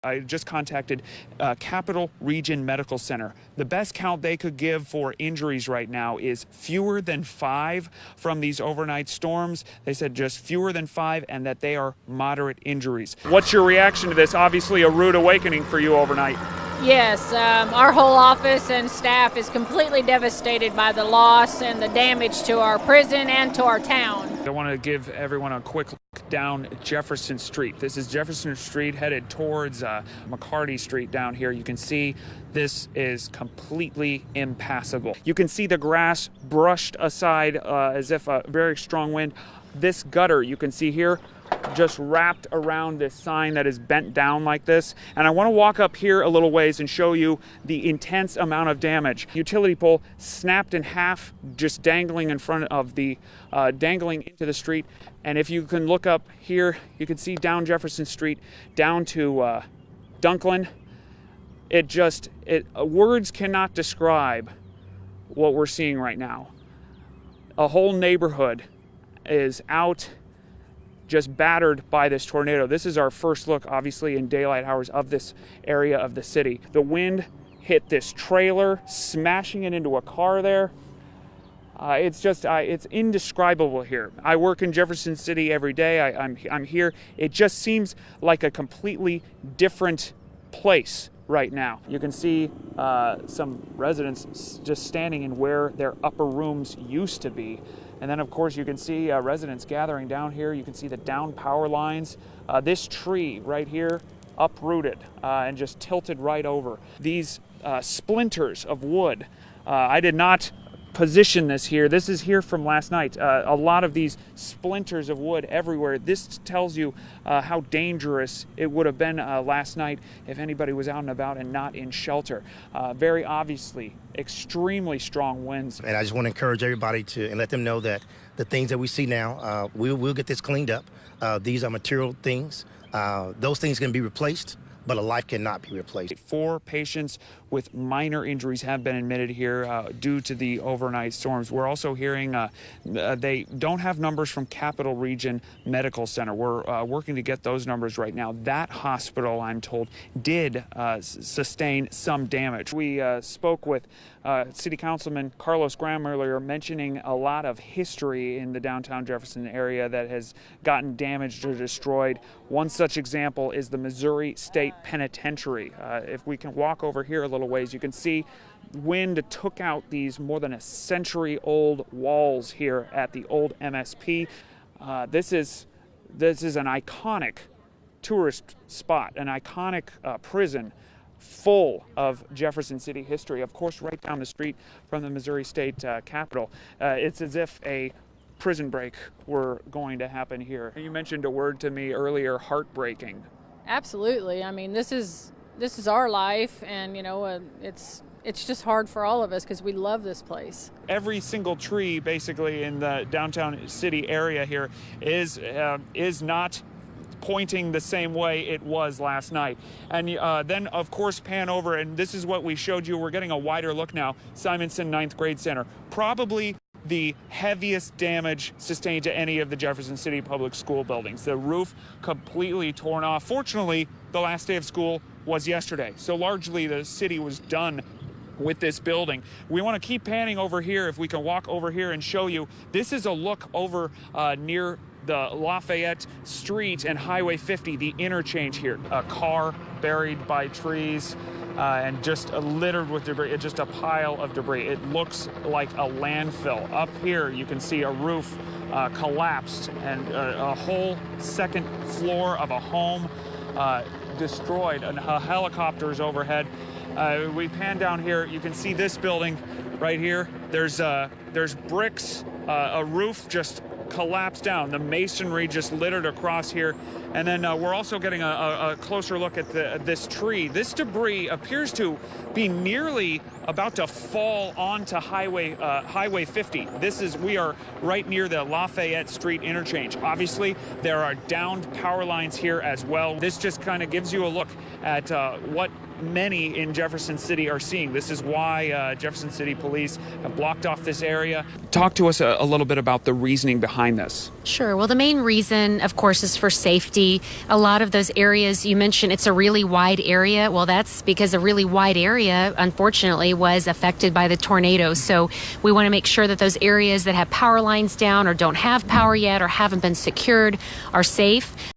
I just contacted Capital Region Medical Center. The best count they could give for injuries right now is fewer than 5 from these overnight storms. They said just fewer than 5 and that they are moderate injuries. What's your reaction to this? Obviously a rude awakening for you overnight. Yes, our whole office and staff is completely devastated by the loss and the damage to our prison and to our town. I want to give everyone a quick look down Jefferson Street. This is Jefferson Street headed towards McCarty Street down here. You can see this is completely impassable. You can see the grass brushed aside as if a very strong wind. This gutter you can see here just wrapped around this sign that is bent down like this. And I want to walk up here a little ways and show you the intense amount of damage. Utility pole snapped in half, just dangling in front of the, dangling into the street. And if you can look up here, you can see down Jefferson Street, down to Dunklin. Words cannot describe what we're seeing right now. A whole neighborhood is out, just battered by this tornado. This is our first look, obviously, in daylight hours of this area of the city. The wind hit this trailer, smashing it into a car there. It's indescribable here. I work in Jefferson City every day. I'm here. It just seems like a completely different place right now. You can see some residents just standing in where their upper rooms used to be. And then, of course, you can see residents gathering down here. You can see the down power lines. This tree right here uprooted and just tilted right over. These splinters of wood, I did not position this here. This is here from last night. A lot of these splinters of wood everywhere. This tells you how dangerous it would have been last night if anybody was out and about and not in shelter. Very obviously, extremely strong winds. And I just want to encourage everybody and let them know that the things that we see now, we'll get this cleaned up. These are material things. Those things can be replaced, but a life cannot be replaced. 4 patients with minor injuries have been admitted here due to the overnight storms. We're also hearing they don't have numbers from Capital Region Medical Center. We're working to get those numbers right now. That hospital, I'm told, did sustain some damage. We spoke with City Councilman Carlos Graham earlier, mentioning a lot of history in the downtown Jefferson area that has gotten damaged or destroyed. One such example is the Missouri State Penitentiary. If we can walk over here a little ways, you can see wind took out these more than a century-old walls here at the old MSP. This is an iconic tourist spot, an iconic prison full of Jefferson City history. Of course, right down the street from the Missouri State Capitol. It's as if a prison break were going to happen here. You mentioned a word to me earlier, heartbreaking. Absolutely. I mean, this is our life, and it's just hard for all of us because we love this place. Every single tree basically in the downtown city area here is not pointing the same way it was last night. And then, of course, pan over, and this is what we showed you. We're getting a wider look now. Simonson 9th Grade Center. Probably the heaviest damage sustained to any of the Jefferson City public school buildings. The roof completely torn off. Fortunately, the last day of school was yesterday, so largely the city was done with this building. We want to keep panning over here. If we can walk over here and show you, this is a look over near the Lafayette Street and Highway 50, the interchange here. A car buried by trees and just littered with debris. It's just a pile of debris. It looks like a landfill. Up here, you can see a roof collapsed and a whole second floor of a home destroyed, and helicopters overhead. We pan down here, you can see this building right here. There's bricks, a roof just collapsed down. The masonry just littered across here. And then we're also getting a closer look at this tree. This debris appears to be nearly about to fall onto Highway 50. We are right near the Lafayette Street interchange. Obviously, there are downed power lines here as well. This just kind of gives you a look at what many in Jefferson City are seeing. This is why Jefferson City police have blocked off this area. Talk to us a little bit about the reasoning behind this. Sure. Well, the main reason, of course, is for safety. A lot of those areas you mentioned, it's a really wide area. Well, that's because a really wide area, unfortunately, was affected by the tornado. So we want to make sure that those areas that have power lines down or don't have power yet or haven't been secured are safe.